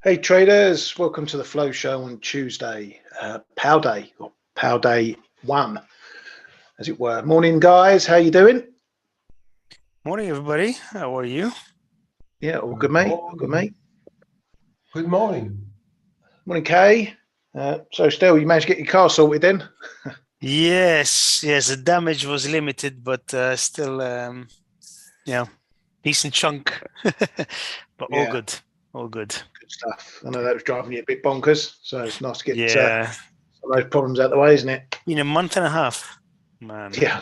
Hey traders, welcome to the Flow Show on Tuesday, Pow Day, or Pow Day 1, as it were. Morning guys, how you doing? Morning, everybody. How are you? Yeah, all good mate, all good mate. Good morning. Morning Kay. So still, you managed to get your car sorted then? Yes, the damage was limited, but still, decent chunk. But all Yeah, good, all good. good stuff. I know that was driving you a bit bonkers, so it's nice to get some Yeah, of those problems out of the way, isn't it? in a month and a half, man. Yeah,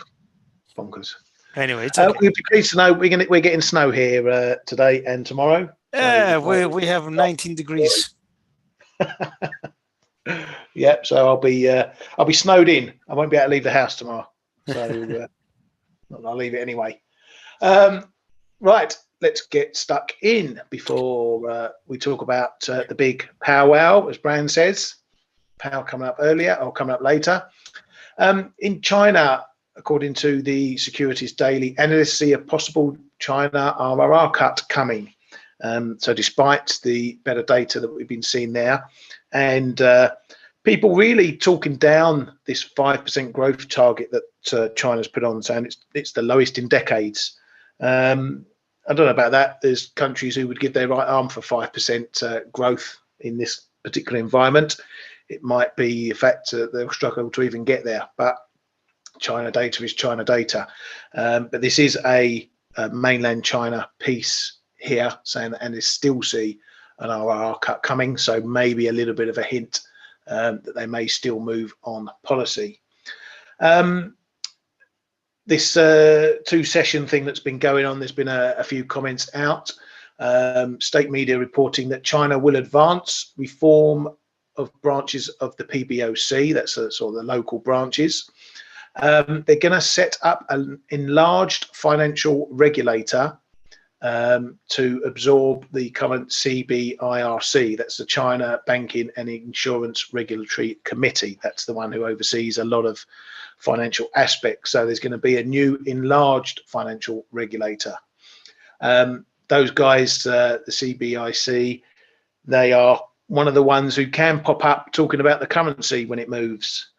bonkers. Anyway, it's okay. We'd be pleased to know we're getting snow here today and tomorrow. Yeah, So we have 19 degrees. yeah, so I'll be snowed in. I won't be able to leave the house tomorrow, so I'll leave it anyway. Right, let's get stuck in before we talk about the big powwow, as Brand says. Pow coming up earlier or coming up later. In China, according to the Securities Daily, analysts see a possible China RRR cut coming. So despite the better data that we've been seeing there, and people really talking down this 5% growth target that China's put on, saying it's the lowest in decades. I don't know about that. There's countries who would give their right arm for 5% growth in this particular environment. It might be a fact that they'll struggle to even get there, but China data is China data. But this is a mainland China piece here saying that analysts still see an RRR cut coming, so maybe a little bit of a hint that they may still move on policy. This two-session thing that's been going on, there's been a few comments out. State media reporting that China will advance reform of branches of the PBOC, that's sort of the local branches. They're going to set up an enlarged financial regulator to absorb the current CBIRC, that's the China Banking and Insurance Regulatory Committee. That's the one who oversees a lot of financial aspects. So there's going to be a new enlarged financial regulator. Those guys, the CBIC, they are one of the ones who can pop up talking about the currency when it moves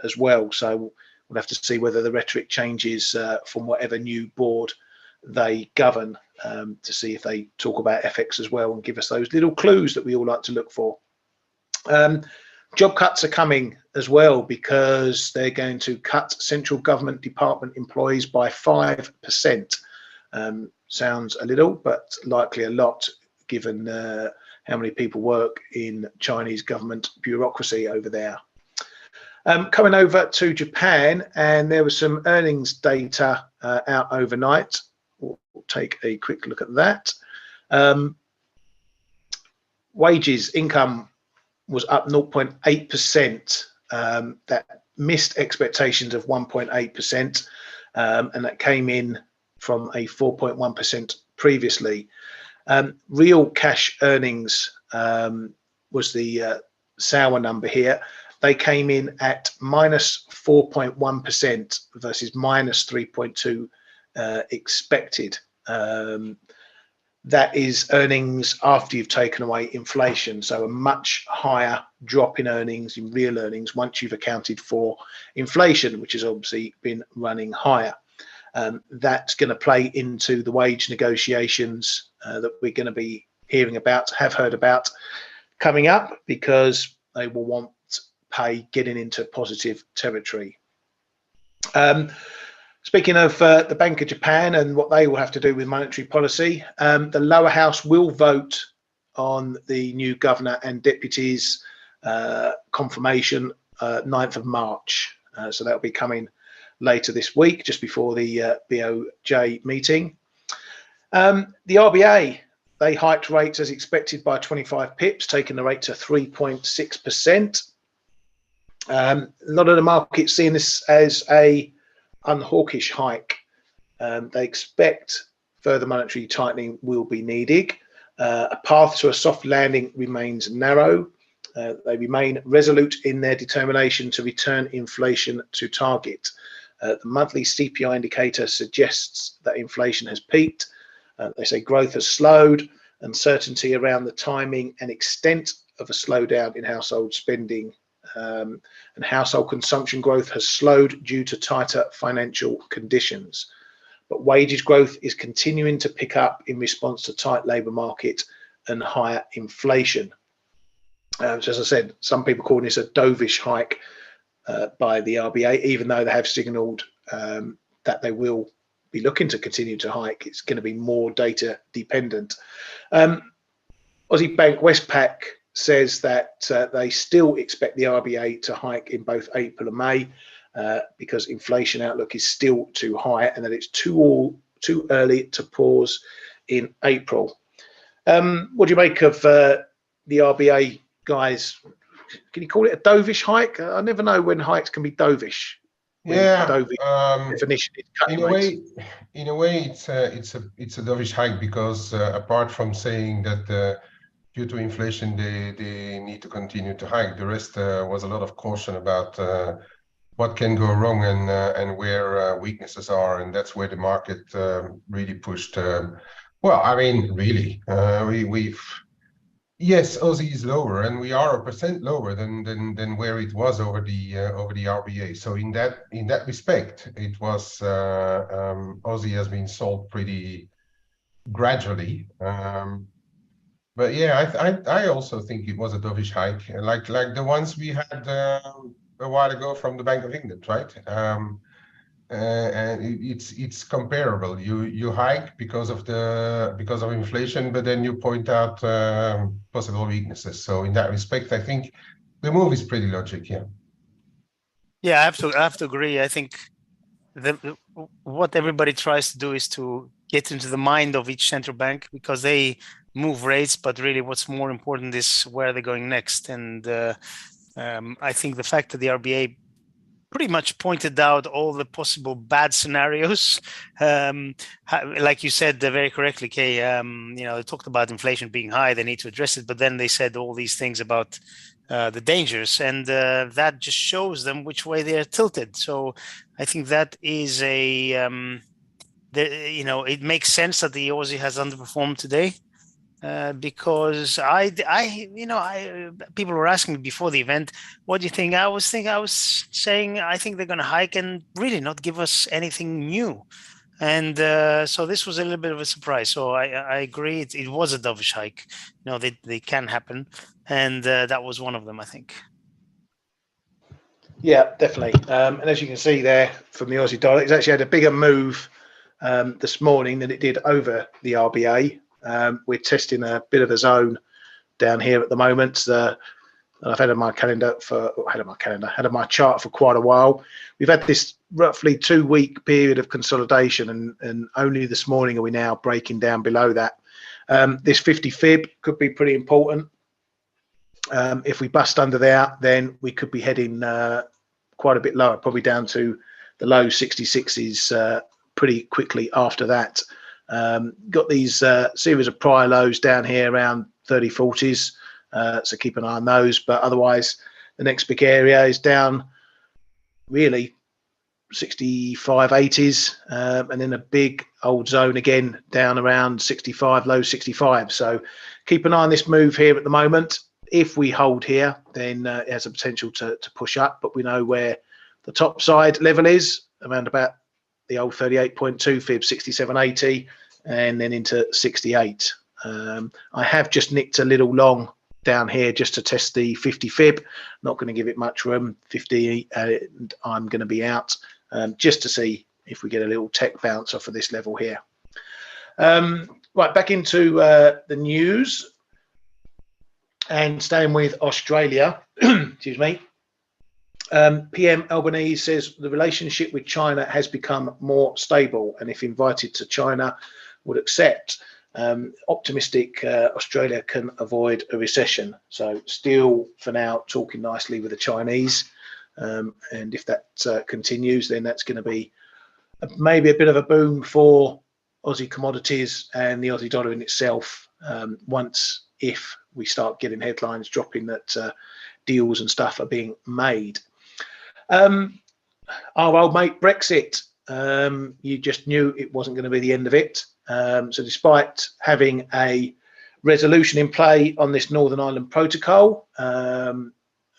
as well. So we'll have to see whether the rhetoric changes from whatever new board they govern, to see if they talk about FX as well and give us those little clues that we all like to look for. Job cuts are coming as well because they're going to cut central government department employees by 5%. Sounds a little, but likely a lot, given how many people work in Chinese government bureaucracy over there. Coming over to Japan, and there was some earnings data out overnight. We'll take a quick look at that. Wages, income was up 0.8%. That missed expectations of 1.8%, and that came in from a 4.1% previously. Real cash earnings was the sour number here. They came in at minus 4.1% versus minus 3.2 expected. That is earnings after you've taken away inflation, so a much higher drop in earnings, in real earnings, once you've accounted for inflation, which has obviously been running higher. That's going to play into the wage negotiations that we're going to be hearing about, have heard about coming up, because they will want pay getting into positive territory. Speaking of the Bank of Japan and what they will have to do with monetary policy, the lower house will vote on the new governor and deputies confirmation 9th of March. So that'll be coming later this week, just before the BOJ meeting. The RBA, they hiked rates as expected by 25 pips, taking the rate to 3.6%. A lot of the markets seeing this as a unhawkish hike. They expect further monetary tightening will be needed. A path to a soft landing remains narrow. They remain resolute in their determination to return inflation to target. The monthly CPI indicator suggests that inflation has peaked. They say growth has slowed, uncertainty around the timing and extent of a slowdown in household spending, and household consumption growth has slowed due to tighter financial conditions. But wages growth is continuing to pick up in response to tight labour market and higher inflation. So as I said, some people call this a dovish hike by the RBA, even though they have signalled that they will be looking to continue to hike. It's going to be more data dependent. Aussie Bank Westpac says that they still expect the RBA to hike in both April and May because inflation outlook is still too high, and that it's too early to pause in April. What do you make of the RBA guys? Can you call it a dovish hike? I never know when hikes can be dovish. Yeah, definition is in a way, it's a dovish hike because apart from saying that due to inflation they need to continue to hike, the rest was a lot of caution about what can go wrong and where weaknesses are, and that's where the market really pushed. Well, I mean, really, yes, Aussie is lower, and we are 1% lower than where it was over the RBA. So in that respect, it was Aussie has been sold pretty gradually. But yeah, I also think it was a dovish hike, like the ones we had a while ago from the Bank of England, right? And it's comparable. You hike because of inflation, but then you point out possible weaknesses. So in that respect, I think the move is pretty logic. Yeah, I have to agree. I think what everybody tries to do is to get into the mind of each central bank, because they move rates, but really what's more important is where they're going next. And I think the fact that the RBA pretty much pointed out all the possible bad scenarios, like you said very correctly, Kay. They talked about inflation being high, they need to address it, but then they said all these things about the dangers, and that just shows them which way they are tilted. So I think that is it makes sense that the Aussie has underperformed today. Because people were asking me before the event, what do you think? I was saying I think they're going to hike and really not give us anything new, and so this was a little bit of a surprise. So I agree, it was a dovish hike. They can happen, and that was one of them, I think. Yeah, definitely. And as you can see there from the Aussie dollar, it's actually had a bigger move this morning than it did over the RBA. We're testing a bit of a zone down here at the moment. I've had on my chart for quite a while. We've had this roughly 2-week period of consolidation, and only this morning are we now breaking down below that. This 50 fib could be pretty important. If we bust under there, then we could be heading quite a bit lower, probably down to the low 66s pretty quickly after that. Got these series of prior lows down here around 30-40s, so keep an eye on those. But otherwise, the next big area is down really 65-80s, and then a big old zone again down around 65, low 65. So keep an eye on this move here at the moment. If we hold here, then it has a potential to push up, but we know where the top side level is, around about the old 38.2 fib, 67.80, and then into 68. I have just nicked a little long down here just to test the 50 fib. Not going to give it much room. 50, and I'm going to be out just to see if we get a little tech bounce off of this level here. Right, back into the news, and staying with Australia. Excuse me. PM Albanese says the relationship with China has become more stable, and if invited to China, would accept. Optimistic Australia can avoid a recession. So still for now talking nicely with the Chinese, and if that continues, then that's going to be maybe a bit of a boom for Aussie commodities and the Aussie dollar in itself, if we start getting headlines dropping that deals and stuff are being made. Our old mate Brexit, you just knew it wasn't going to be the end of it. So despite having a resolution in play on this Northern Ireland Protocol.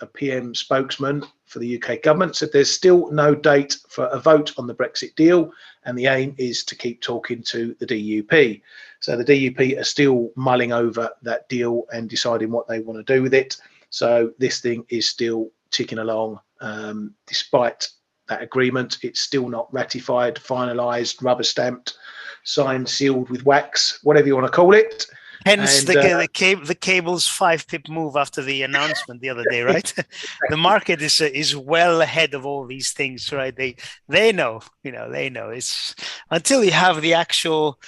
A PM spokesman for the UK government said there's still no date for a vote on the Brexit deal, and the aim is to keep talking to the DUP. So the DUP are still mulling over that deal and deciding what they want to do with it. So this thing is still ticking along. Despite that agreement, it's still not ratified, finalised, rubber stamped, signed, sealed with wax, whatever you want to call it. Hence the cable's 5 pip move after the announcement the other day, right? The market is well ahead of all these things, right? They know, they know. It's until you have the actual,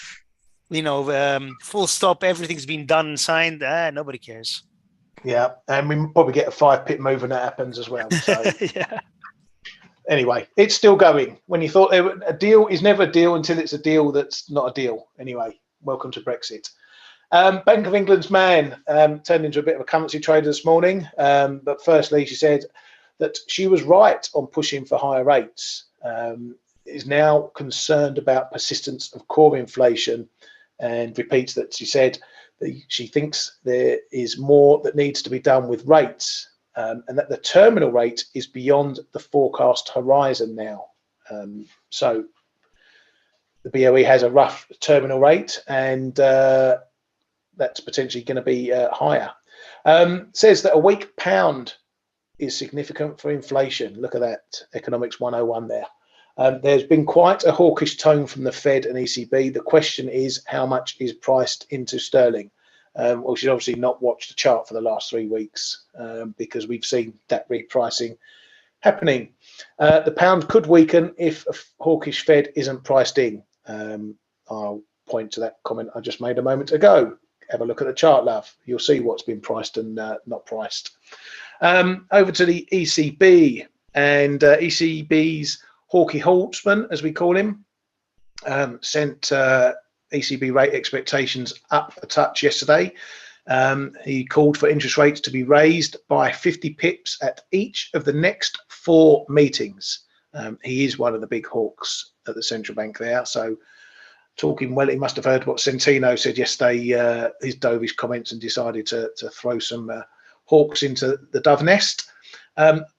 full stop, everything's been done and signed. Nobody cares. Yeah, and we probably get a 5 pip move when that happens as well. So yeah. Anyway, it's still going. When you thought a deal is never a deal until it's a deal that's not a deal. Anyway, welcome to Brexit. Bank of England's man turned into a bit of a currency trader this morning. But firstly, she said that she was right on pushing for higher rates. Is now concerned about persistence of core inflation, and repeats that she said that she thinks there is more that needs to be done with rates, and that the terminal rate is beyond the forecast horizon now. So the BOE has a rough terminal rate, and that's potentially going to be higher. Says that a weak pound is significant for inflation. Look at that, economics 101 there. There's been quite a hawkish tone from the Fed and ECB. The question is, how much is priced into sterling? Well, she's obviously not watched the chart for the last 3 weeks, because we've seen that repricing happening. The pound could weaken if a hawkish Fed isn't priced in. I'll point to that comment I just made a moment ago. Have a look at the chart, love. You'll see what's been priced and not priced. Over to the ECB, and ECB's Hawky Horseman, as we call him, sent ECB rate expectations up a touch yesterday. He called for interest rates to be raised by 50 pips at each of the next 4 meetings. He is one of the big hawks at the central bank there, so talking well, he must have heard what Centino said yesterday, his dovish comments, and decided to throw some hawks into the dove nest.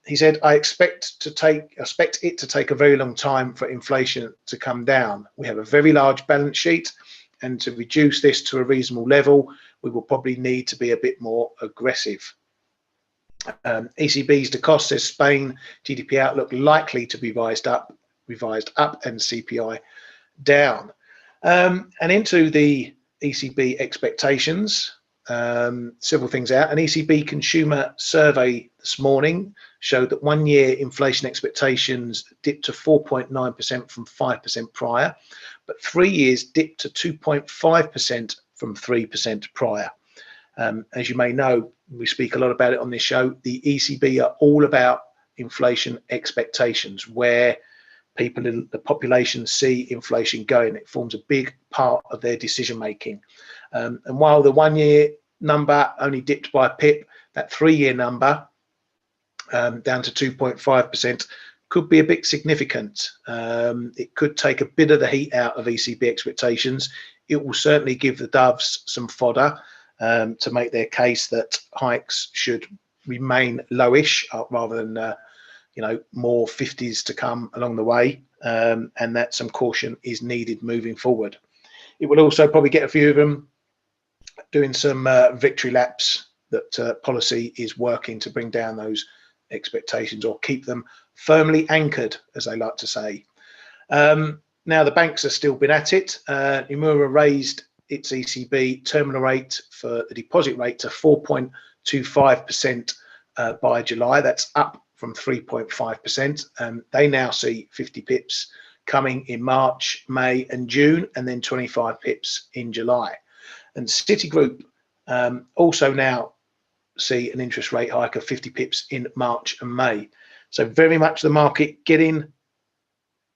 He said, I expect it to take a very long time for inflation to come down. We have a very large balance sheet, and to reduce this to a reasonable level, we will probably need to be a bit more aggressive. ECB's DeCoste says Spain GDP outlook likely to be revised up, and CPI down. And into the ECB expectations, several things out. An ECB consumer survey this morning showed that 1 year inflation expectations dipped to 4.9% from 5% prior, but 3 years dipped to 2.5% from 3% prior. As you may know, we speak a lot about it on this show. The ECB are all about inflation expectations, where people in the population see inflation going. It forms a big part of their decision making. And while the 1 year number only dipped by a pip, that 3 year number down to 2.5% could be a bit significant. It could take a bit of the heat out of ECB expectations. It will certainly give the doves some fodder to make their case that hikes should remain lowish rather than more 50s to come along the way, and that some caution is needed moving forward. It will also probably get a few of them doing some victory laps that policy is working to bring down those expectations, or keep them firmly anchored, as they like to say. Now the banks have still been at it. Nomura raised its ECB terminal rate for the deposit rate to 4.25% by July. That's up from 3.5%. They now see 50 pips coming in March, May and June, and then 25 pips in July. And Citigroup also now see an interest rate hike of 50 pips in March and May. So very much the market getting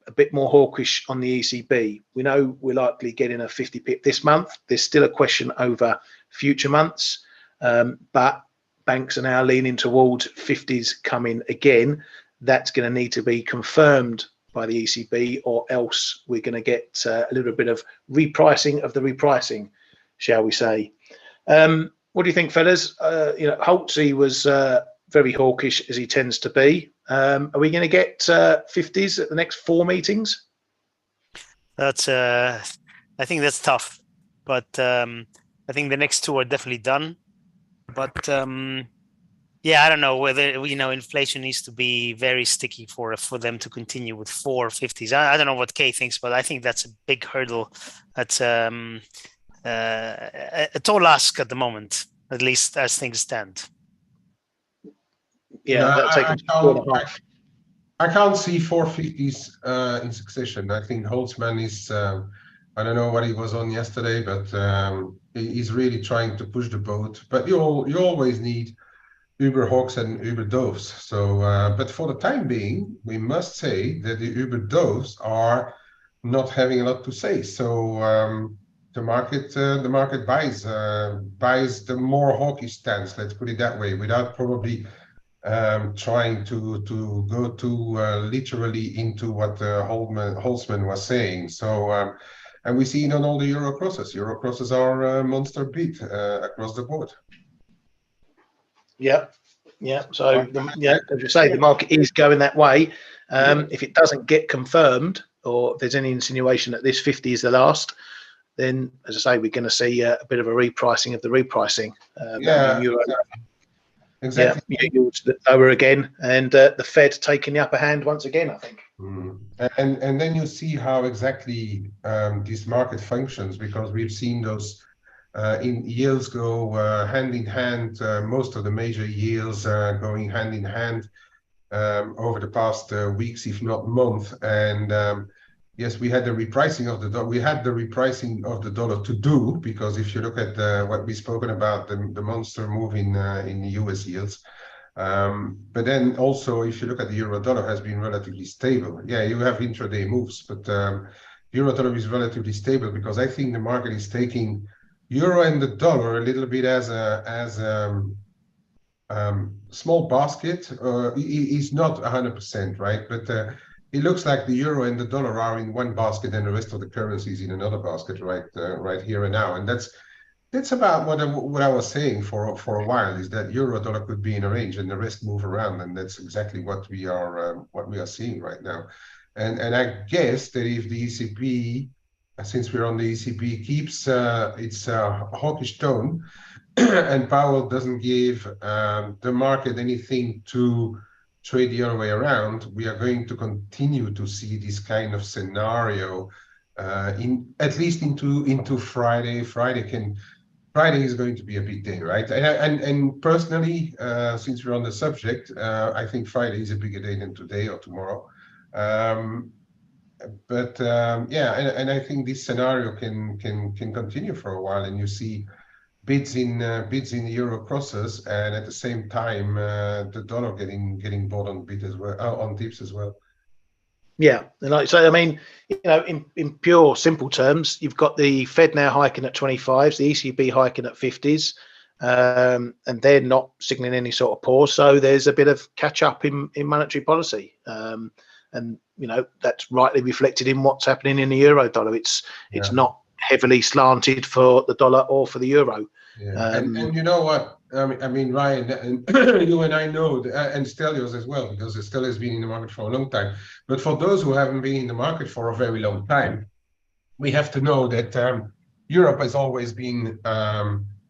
a bit more hawkish on the ECB. We know we're likely getting a 50 pip this month. There's still a question over future months, but banks are now leaning towards 50s coming again. That's going to need to be confirmed by the ECB, or else we're going to get a little bit of repricing of the repricing, shall we say. What do you think, fellas? Holtzy was very hawkish, as he tends to be. Are we going to get 50s at the next 4 meetings? That's I think that's tough, but I think the next 2 are definitely done. But yeah, I don't know whether inflation needs to be very sticky for them to continue with 4 50s. I don't know what Kay thinks, but I think that's a big hurdle. That's a tall ask at the moment, at least as things stand. Yeah, that'll take him to 4.5. I can't see 450s in succession. I think Holtzman is, I don't know what he was on yesterday, but he's really trying to push the boat. But you always need Uber Hawks and Uber Doves. So, but for the time being, we must say that the Uber Doves are not having a lot to say. So the market buys the more hawkish stance. Let's put it that way, without probably trying to go too literally into what Holtzman was saying. So, and we see it on all the Euro crosses. Euro crosses are monster beat across the board. Yeah. So, as you say, the market is going that way. If it doesn't get confirmed, or if there's any insinuation that this 50 is the last, then, as I say, we're going to see a bit of a repricing of the repricing. Exactly. Yeah, yields lower again, and the Fed taking the upper hand once again, I think. And then you see how exactly this market functions, because we've seen those yields go hand in hand, most of the major yields going hand in hand over the past weeks, if not month. And yes, we had the repricing of the dollar. We had the repricing of the dollar to do, because if you look at what we've spoken about, the monster move in the US yields. But then also, if you look at the euro dollar, has been relatively stable. Yeah, you have intraday moves, but euro dollar is relatively stable, because I think the market is taking euro and the dollar a little bit as a small basket. It's not 100%, right? But it looks like the euro and the dollar are in one basket and the rest of the currencies in another basket, right here and now. And that's about what I was saying for a while, is that euro dollar could be in a range and the rest move around, and that's exactly what we are seeing right now. And I guess that if the ECB, since we're on the ECB, keeps its hawkish tone and Powell doesn't give the market anything to trade the other way around, we are going to continue to see this kind of scenario at least into Friday. Friday is going to be a big day, right? And personally, since we're on the subject, I think Friday is a bigger day than today or tomorrow. But and I think this scenario can continue for a while, and you see bids in the euro crosses, and at the same time the dollar getting bought on bid as well, on dips as well. Yeah, and like I say, I mean, in pure simple terms, you've got the Fed now hiking at 25s, the ECB hiking at 50s, and they're not signaling any sort of pause. So there's a bit of catch up in monetary policy, and that's rightly reflected in what's happening in the euro dollar. It's not heavily slanted for the dollar or for the euro. Yeah. And you know what? I mean, Ryan, and you and I know, and Stelios as well, because Stelios has been in the market for a long time. But for those who haven't been in the market for a very long time, we have to know that Europe has always been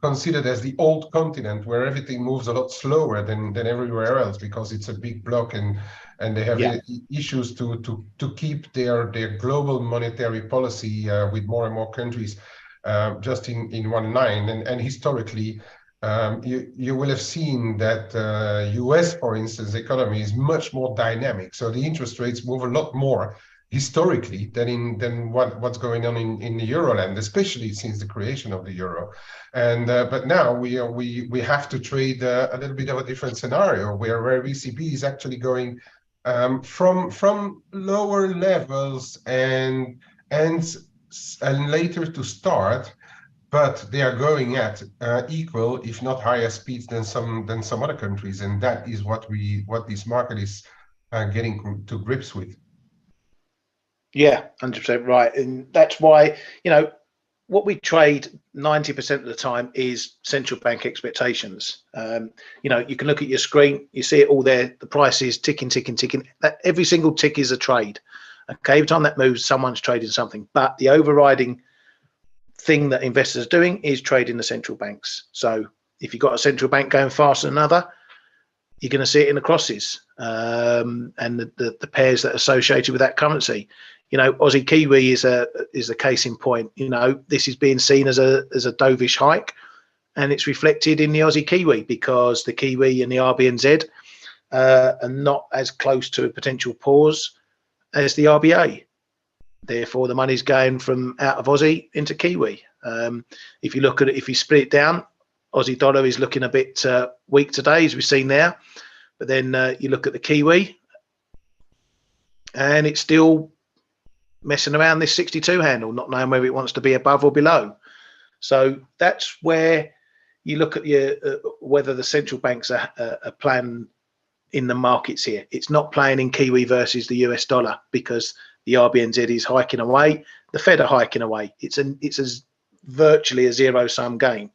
considered as the old continent, where everything moves a lot slower than everywhere else, because it's a big block, and they have issues to keep their global monetary policy with more and more countries just in one line. And historically, you will have seen that US, for instance, economy is much more dynamic. So the interest rates move a lot more historically than what's going on in the Euroland, especially since the creation of the euro. And but now we have to trade a little bit of a different scenario, where ECB is actually going from lower levels and later to start, but they are going at equal, if not higher speeds than some other countries, and that is what this market is getting to grips with. Yeah, 100% right, and that's why what we trade 90% of the time is central bank expectations. You know, you can look at your screen, you see it all there. The price is ticking, ticking, ticking. Every single tick is a trade. Okay, every time that moves, someone's trading something. But the overriding thing that investors are doing is trading the central banks. So if you've got a central bank going faster than another, you're going to see it in the crosses and the pairs that are associated with that currency. You know, Aussie Kiwi is a case in point. You know, this is being seen as a dovish hike, and it's reflected in the Aussie Kiwi because the Kiwi and the RBNZ are not as close to a potential pause as the RBA. Therefore, the money's going from out of Aussie into Kiwi. If you look at it, if you split it down, Aussie dollar is looking a bit weak today, as we've seen there. But then you look at the Kiwi, and it's still messing around this 62 handle, not knowing whether it wants to be above or below. So that's where you look at your whether the central banks are playing in the markets here. It's not playing in Kiwi versus the US dollar because the RBNZ is hiking away, the Fed are hiking away. It's virtually a zero-sum game.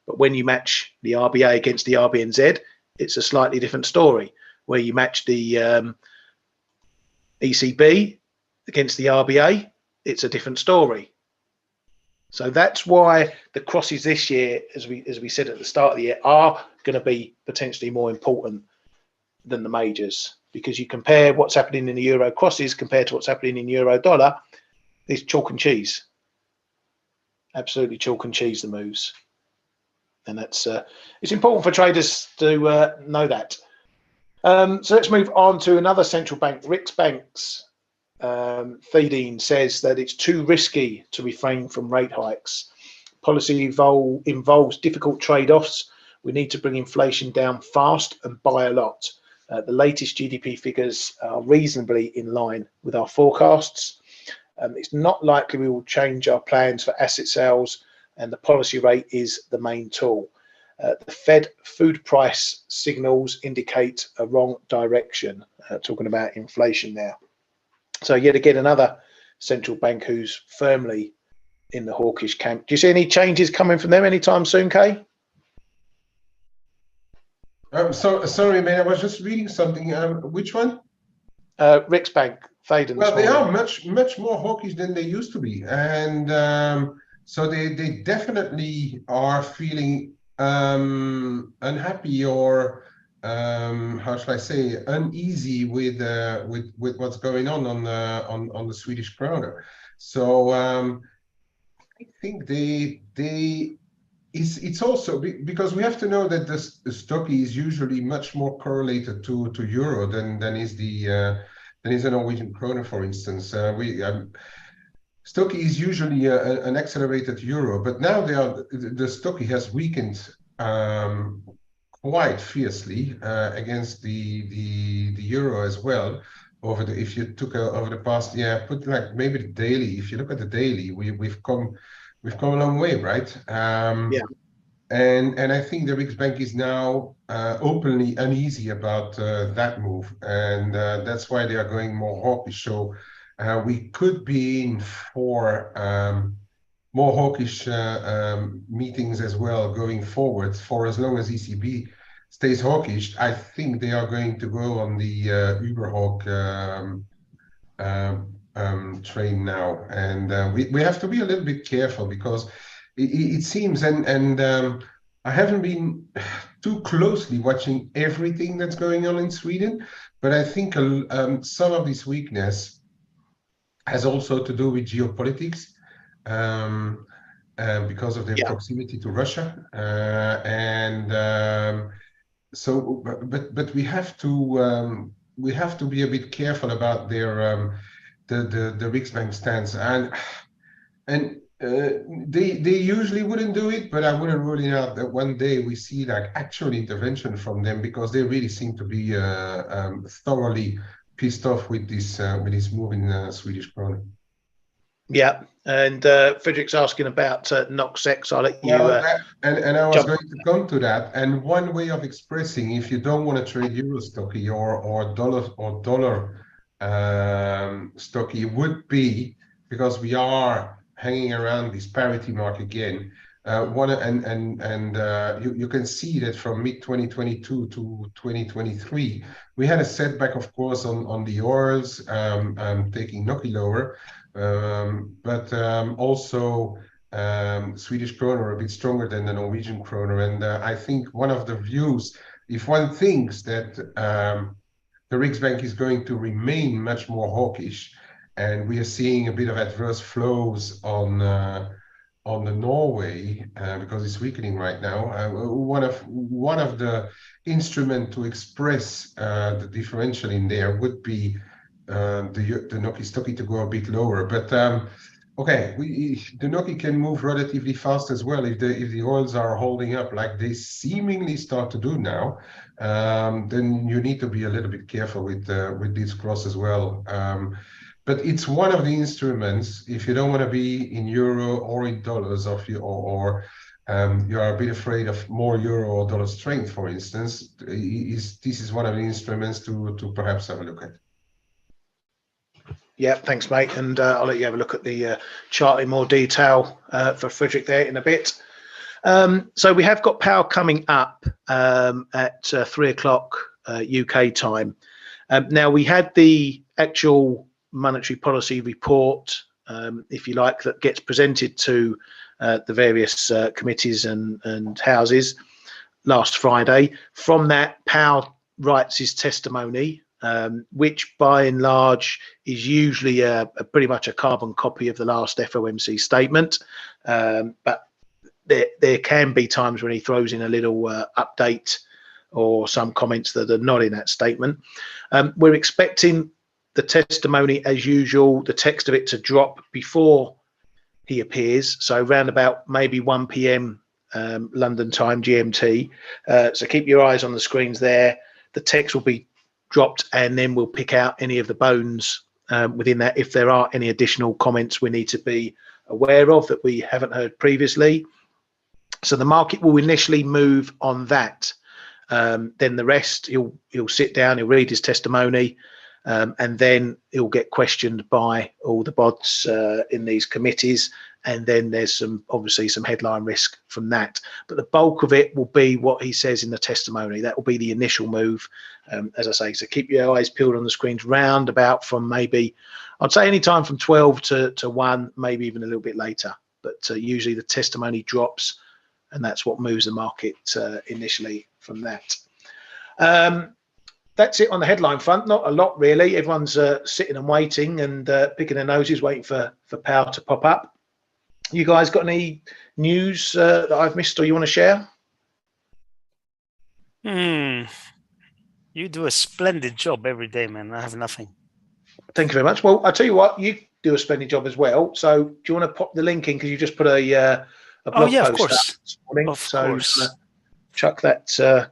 But when you match the RBA against the RBNZ, it's a slightly different story. Where you match the ECB against the RBA, it's a different story. So that's why the crosses this year, as we said at the start of the year, are going to be potentially more important than the majors, because you compare what's happening in the euro crosses compared to what's happening in euro dollar, it's chalk and cheese. Absolutely chalk and cheese, the moves. And that's it's important for traders to know that. So let's move on to another central bank, Riksbank's F.A.C.E says that it's too risky to refrain from rate hikes. Policy involves difficult trade-offs. We need to bring inflation down fast and buy a lot. The latest GDP figures are reasonably in line with our forecasts. It's not likely we will change our plans for asset sales, and the policy rate is the main tool. The Fed food price signals indicate a wrong direction, talking about inflation there. So yet again, another central bank who's firmly in the hawkish camp. Do you see any changes coming from them anytime soon, Kay? Sorry, man, I was just reading something. Which one? Riksbank, F.A.C.E. Well, they are much more hawkish than they used to be, and so they definitely are feeling unhappy or how shall I say, uneasy with what's going on the Swedish krona. So I think it's also because we have to know that the Stocky is usually much more correlated to euro than is the Norwegian krona, for instance. Stocky is usually an accelerated euro, but now the Stocky has weakened quite fiercely against the euro as well. Over the past, put like maybe the daily. If you look at the daily, we've come a long way, right? And I think the Riksbank is now openly uneasy about that move, and that's why they are going more hawkish. So we could be in for more hawkish meetings as well going forward. For as long as ECB stays hawkish, I think they are going to go on the Uberhawk train now, and we have to be a little bit careful because it seems, and I haven't been too closely watching everything that's going on in Sweden, but I think some of this weakness has also to do with geopolitics, because of their proximity to Russia, so. But we have to be a bit careful about their the Riksbank stance, and they usually wouldn't do it, but I wouldn't rule it out that one day we see like actual intervention from them, because they really seem to be thoroughly pissed off with this move in Swedish krona. Yeah, and Frederick's asking about NOxX. I'll let you. And I was going to come to that. And one way of expressing, if you don't want to trade euro stocky or dollar stocky, would be, because we are hanging around this parity mark again. You can see that from mid 2022 to 2023, we had a setback, of course, on the oils, taking NOK lower, but also Swedish kroner a bit stronger than the Norwegian kroner. And I think one of the views, if one thinks that the Riksbank is going to remain much more hawkish, and we are seeing a bit of adverse flows on the Norway because it's weakening right now. One of the instrument to express the differential in there would be the NOK stocky to go a bit lower. But okay, the NOK can move relatively fast as well if the oils are holding up like they seemingly start to do now. Then you need to be a little bit careful with this cross as well. But it's one of the instruments, if you don't want to be in euro or in dollars, you are a bit afraid of more euro or dollar strength, for instance, this is one of the instruments to perhaps have a look at. Yeah, thanks, mate. And I'll let you have a look at the chart in more detail for Frederick there in a bit. So we have got power coming up at 3 o'clock UK time. Now, we had the actual monetary policy report, if you like, that gets presented to the various committees and houses last Friday. From that, Powell writes his testimony, which by and large is usually a pretty much a carbon copy of the last FOMC statement, but there can be times when he throws in a little update or some comments that are not in that statement. We're expecting the testimony, as usual, the text of it to drop before he appears, so around about maybe 1 p.m. London time, GMT. So keep your eyes on the screens there. The text will be dropped, and then we'll pick out any of the bones within that if there are any additional comments we need to be aware of that we haven't heard previously. So the market will initially move on that. Then the rest, he'll sit down, he'll read his testimony, and then he'll get questioned by all the bods in these committees, and then there's obviously some headline risk from that. But the bulk of it will be what he says in the testimony. That will be the initial move, as I say. So keep your eyes peeled on the screens round about from maybe, I'd say any time from 12 to 1, maybe even a little bit later. But usually the testimony drops, and that's what moves the market initially from that. That's it on the headline front. Not a lot really. Everyone's sitting and waiting and picking their noses, waiting for Powell to pop up. You guys got any news that I've missed or you want to share? You do a splendid job every day, man. I have nothing. Thank you very much. Well, I'll tell you what, you do a splendid job as well. So do you want to pop the link in, because you just put a blog post of course. up this morning. Of course. Chuck that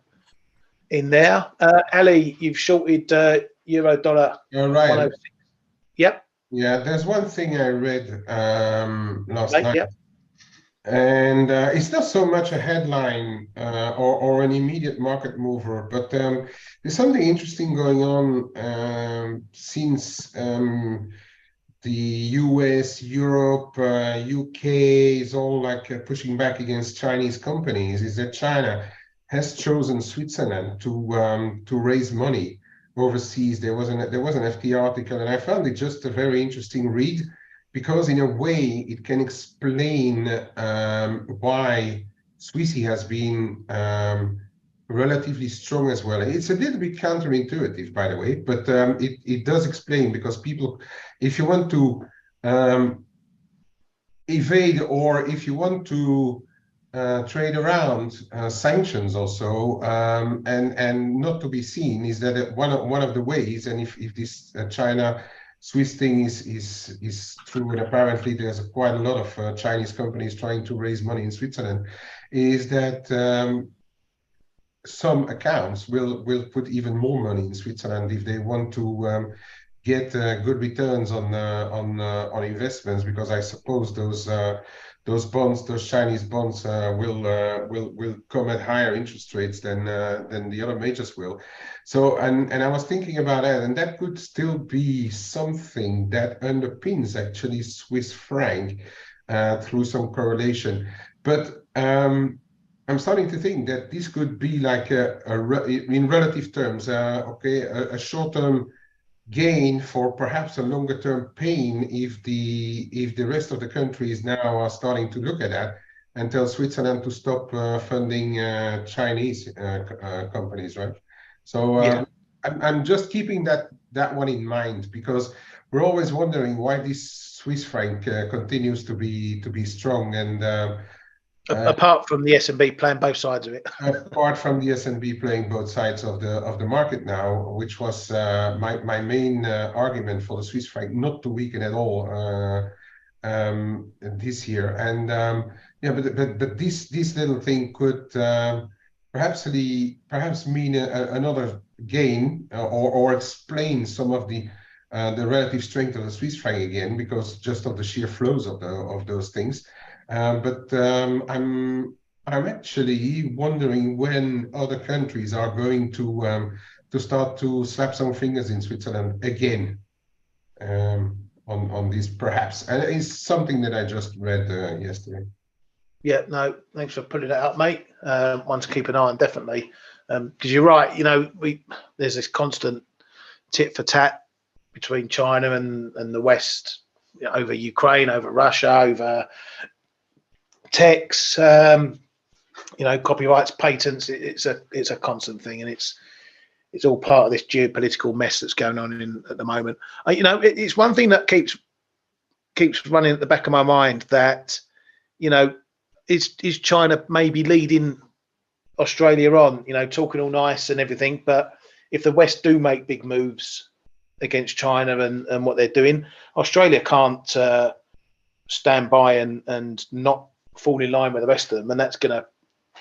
in there. Ali, you've shorted euro dollar. You're right. Yep. Yeah, there's one thing I read last night. Yep. And it's not so much a headline or an immediate market mover, but there's something interesting going on since the US, Europe, UK is all like pushing back against Chinese companies, is that China has chosen Switzerland to raise money overseas. There was an F.A.C.E article, and I found it just a very interesting read, because in a way it can explain why Swissy has been relatively strong as well. It's a little bit counterintuitive, by the way, but it does explain, because people, if you want to evade, or if you want to trade around sanctions also, and not to be seen, is that one of the ways, and if this China Swiss thing is true, and apparently there's quite a lot of Chinese companies trying to raise money in Switzerland, is that some accounts will put even more money in Switzerland if they want to get good returns on investments, because I suppose those bonds, those Chinese bonds, will come at higher interest rates than the other majors will. So, and I was thinking about that, and that could still be something that underpins actually Swiss franc through some correlation. But I'm starting to think that this could be like in relative terms, okay, a short-term gain for perhaps a longer-term pain if the rest of the countries now are starting to look at that and tell Switzerland to stop funding Chinese companies, right? So Yeah. I'm just keeping that one in mind, because we're always wondering why this Swiss franc continues to be strong, and apart from the S&B playing both sides of it. apart from the S&B playing both sides of the market now, which was my main argument for the Swiss franc not to weaken at all this year. And yeah, but this little thing could perhaps mean another gain, or explain some of the relative strength of the Swiss franc again, because just of the sheer flows of those things. But I'm actually wondering when other countries are going to start to slap some fingers in Switzerland again, on this, perhaps. And it's something that I just read yesterday. Yeah, no, thanks for putting that up, mate. One to keep an eye on, definitely. Because you're right, you know, there's this constant tit for tat between China and the West, you know, over Ukraine, over Russia, over techs, you know, copyrights, patents. It's a constant thing, and it's all part of this geopolitical mess that's going on at the moment. You know, it's one thing that keeps running at the back of my mind, that, you know, is China maybe leading Australia on, you know, talking all nice and everything, but if the West do make big moves against China and what they're doing, Australia can't stand by and not fall in line with the rest of them, and that's going to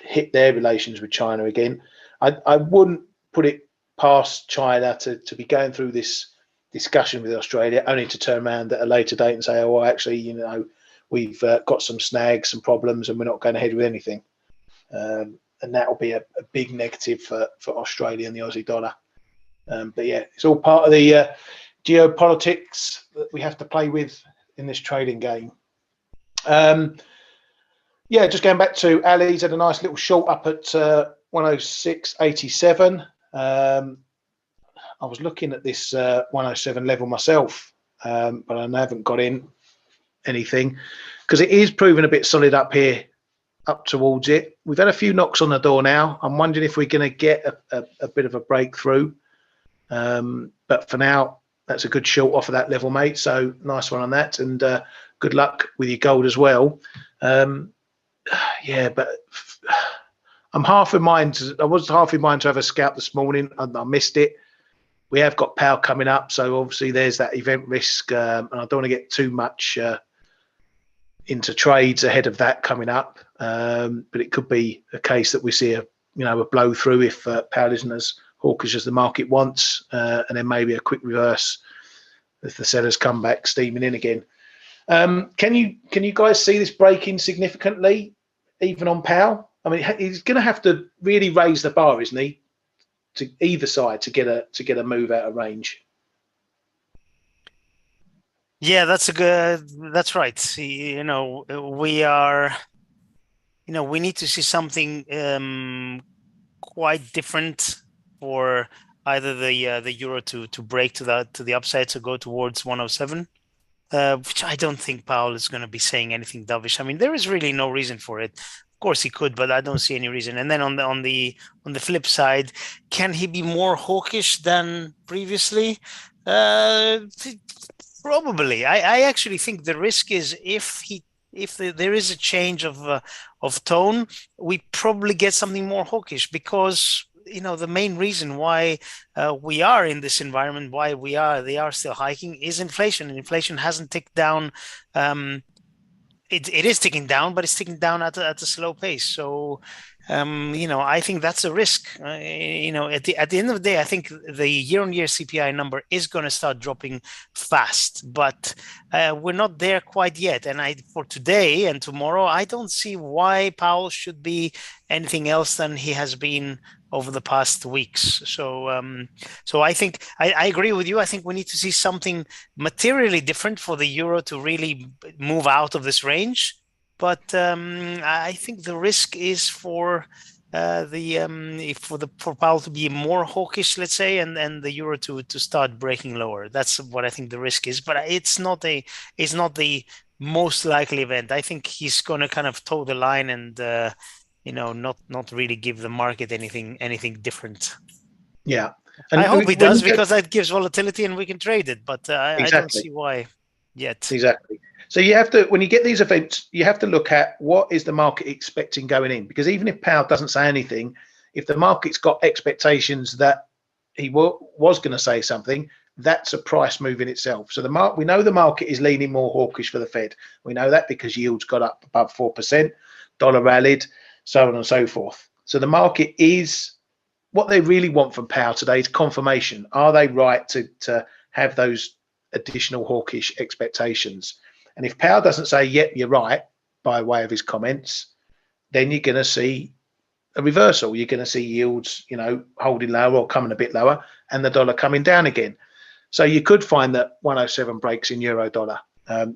hit their relations with China again. I wouldn't put it past China to be going through this discussion with Australia, only to turn around at a later date and say, oh, well, actually, you know, we've got some snags, some problems, and we're not going ahead with anything. And that will be a big negative for Australia and the Aussie dollar. But yeah, it's all part of the geopolitics that we have to play with in this trading game. Yeah, just going back to Ali's had a nice little short up at 106.87. I was looking at this 107 level myself, but I haven't got in anything, because it is proving a bit solid up here, up towards it. We've had a few knocks on the door now. I'm wondering if we're going to get a bit of a breakthrough. But for now, that's a good short off of that level, mate. So nice one on that, and good luck with your gold as well. Yeah, but I'm half in mind. I was half in mind to have a scalp this morning, and I missed it. We have got power coming up, so obviously there's that event risk, and I don't want to get too much into trades ahead of that coming up. But it could be a case that we see a blow through if power isn't as hawkish as the market wants, and then maybe a quick reverse if the sellers come back steaming in again. Can you guys see this breaking significantly, even on Powell? I mean, he's going to have to really raise the bar, isn't he, to either side to get a move out of range? Yeah, that's right. You know, we need to see something quite different for either the euro to break to the upside, to go towards 107. Which I don't think Powell is going to be saying anything dovish. I mean, there is really no reason for it. Of course he could, but I don't see any reason. And then on the flip side, can he be more hawkish than previously? Probably. I actually think the risk is if there is a change of tone, we probably get something more hawkish, because the main reason why we are in this environment, why they are still hiking, is inflation. And inflation hasn't ticked down. It is ticking down, but it's ticking down at a slow pace. So I think that's a risk. At the end of the day, I think the year-on-year CPI number is going to start dropping fast, but we're not there quite yet. And for today and tomorrow, I don't see why Powell should be anything else than he has been over the past weeks. So I think I agree with you. I think we need to see something materially different for the euro to really move out of this range. But I think the risk is for Powell to be more hawkish, let's say, and the euro to start breaking lower. That's what I think the risk is. But it's not the most likely event. I think he's going to kind of toe the line and not really give the market anything different. Yeah, I hope he does, because that gives volatility and we can trade it. But exactly. I don't see why yet. Exactly. So you have to, when you get these events, you have to look at what is the market expecting going in, because even if Powell doesn't say anything, if the market's got expectations that he was going to say something, that's a price move in itself. So we know the market is leaning more hawkish for the Fed. We know that because yields got up above 4%, dollar rallied, so on and so forth. So the market is, what they really want from Powell today is confirmation. Are they right to have those additional hawkish expectations? And if Powell doesn't say, yep, you're right, by way of his comments, then you're going to see a reversal. You're going to see yields, holding lower or coming a bit lower, and the dollar coming down again. So you could find that 107 breaks in euro dollar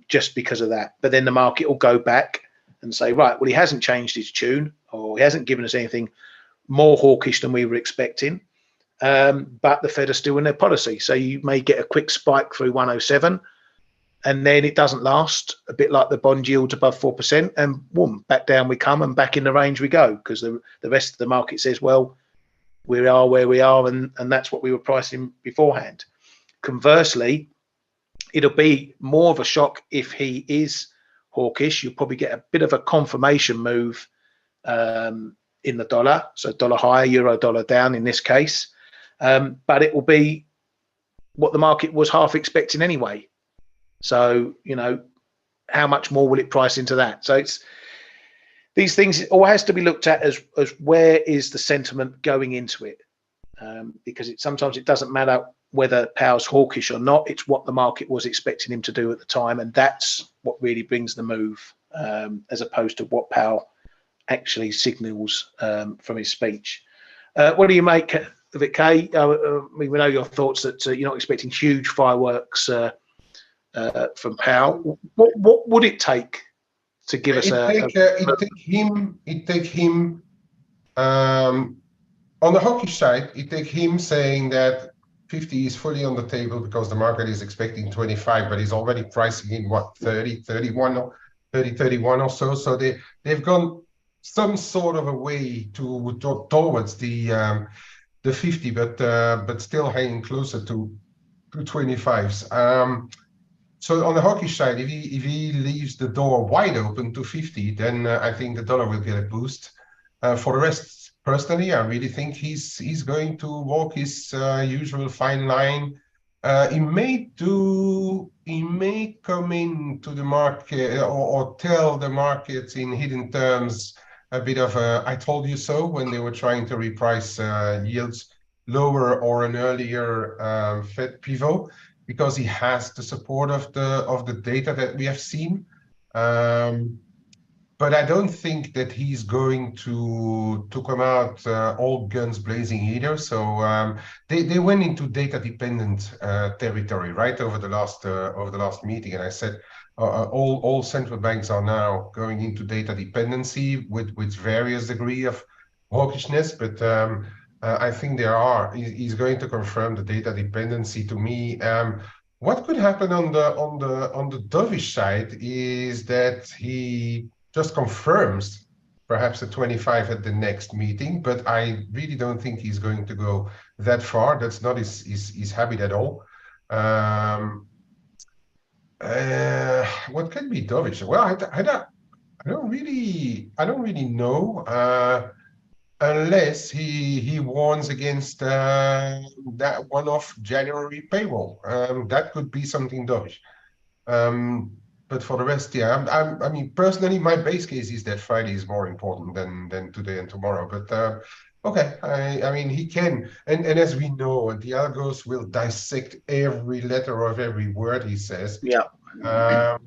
just because of that. But then the market will go back and say, right, well, he hasn't changed his tune, or he hasn't given us anything more hawkish than we were expecting. But the Fed are still in their policy. So you may get a quick spike through 107, and then it doesn't last, a bit like the bond yield above 4%, and boom, back down we come, and back in the range we go, because the rest of the market says, well, we are where we are, and that's what we were pricing beforehand. Conversely, it'll be more of a shock if he is hawkish. You'll probably get a bit of a confirmation move in the dollar, so dollar higher, euro dollar down in this case, but it will be what the market was half expecting anyway. So how much more will it price into that? So it's these things, it all has to be looked at as where is the sentiment going into it, because sometimes it doesn't matter whether Powell's hawkish or not. It's what the market was expecting him to do at the time, and that's what really brings the move, as opposed to what Powell actually signals from his speech. What do you make of it, Kay? We know your thoughts that you're not expecting huge fireworks from Powell. What would it take to give us it take him on the hawkish side, it take him saying that 50 is fully on the table because the market is expecting 25, but he's already pricing in what, 30, 31 or so. So they've gone some sort of a way towards the 50, but still hanging closer to 25s. So on the hawkish side, if he leaves the door wide open to 50, then I think the dollar will get a boost. For the rest, personally, I really think he's going to walk his usual fine line. He may come into the market or tell the markets in hidden terms a bit of a "I told you so" when they were trying to reprice yields lower or an earlier Fed pivot, because he has the support of the data that we have seen. But I don't think that he's going to come out all guns blazing either. So they went into data dependent territory right over the last meeting, and I said all central banks are now going into data dependency with various degree of hawkishness, but I think he's going to confirm the data dependency to me. What could happen on the dovish side is that he just confirms perhaps a 25 at the next meeting, but I really don't think he's going to go that far. That's not his habit at all. What can be dovish? Well, I don't really know. Unless he warns against that one-off January payroll, that could be something dovish. But for the rest, yeah, I mean, personally, my base case is that Friday is more important than today and tomorrow. But okay, I mean, he can, and as we know, the algos will dissect every letter of every word he says. Yeah.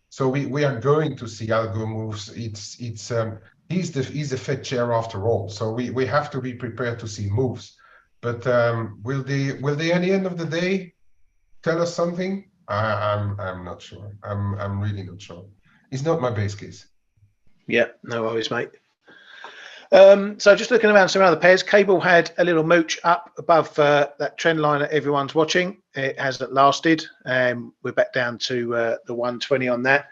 So we are going to see algo moves. He's the Fed chair after all. So we have to be prepared to see moves. But will they at the end of the day tell us something? I'm not sure. I'm really not sure. It's not my base case. Yeah, no worries, mate. So just looking around some other pairs, cable had a little mooch up above that trend line that everyone's watching. It hasn't lasted. We're back down to the 120 on that.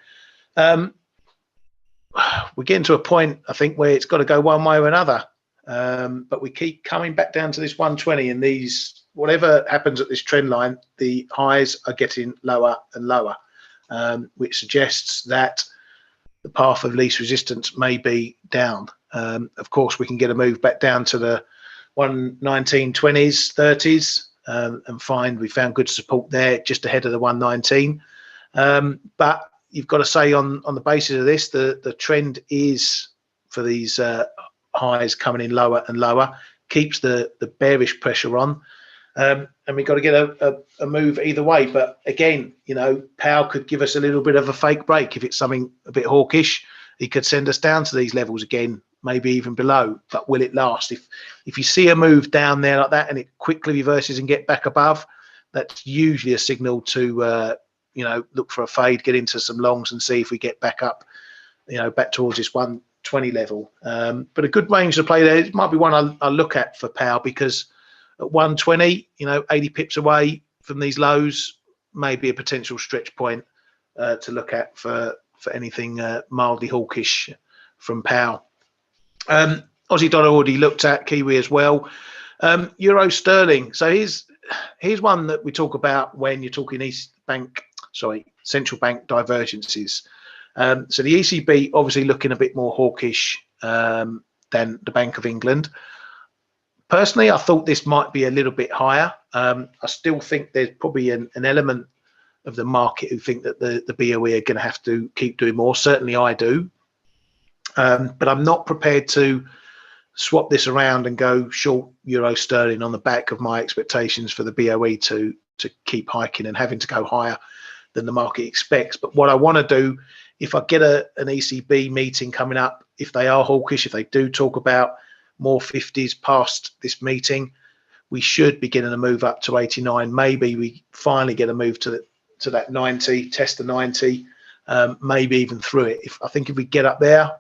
We're getting to a point, I think, where it's got to go one way or another. But we keep coming back down to this 120, and these, whatever happens at this trend line, the highs are getting lower and lower, which suggests that the path of least resistance may be down. Of course, we can get a move back down to the 119.20s, 30s, and find we found good support there just ahead of the 119. But you've got to say on the basis of this, the trend is for these highs coming in lower and lower, keeps the bearish pressure on. And we've got to get a move either way. But again, you know, Powell could give us a little bit of a fake break. If it's something a bit hawkish, he could send us down to these levels again, maybe even below. But will it last? If you see a move down there like that and it quickly reverses and get back above, that's usually a signal to you know, look for a fade, get into some longs and see if we get back up, you know, back towards this 120 level. But a good range to play there. It might be one I'll look at for Powell, because at 120, you know, 80 pips away from these lows may be a potential stretch point to look at for anything mildly hawkish from Powell. Aussie dollar already looked at, Kiwi as well. Euro sterling. So here's one that we talk about when you're talking central bank divergences. So the ECB obviously looking a bit more hawkish than the Bank of England. Personally, I thought this might be a little bit higher. I still think there's probably an element of the market who think that the BOE are going to have to keep doing more. Certainly I do. But I'm not prepared to swap this around and go short euro sterling on the back of my expectations for the BOE to keep hiking and having to go higher than the market expects. But what I want to do, if I get an ECB meeting coming up, if they are hawkish, if they do talk about more 50s past this meeting, we should be getting a move up to 89. Maybe we finally get a move to that 90, test the 90, maybe even through it. I think if we get up there,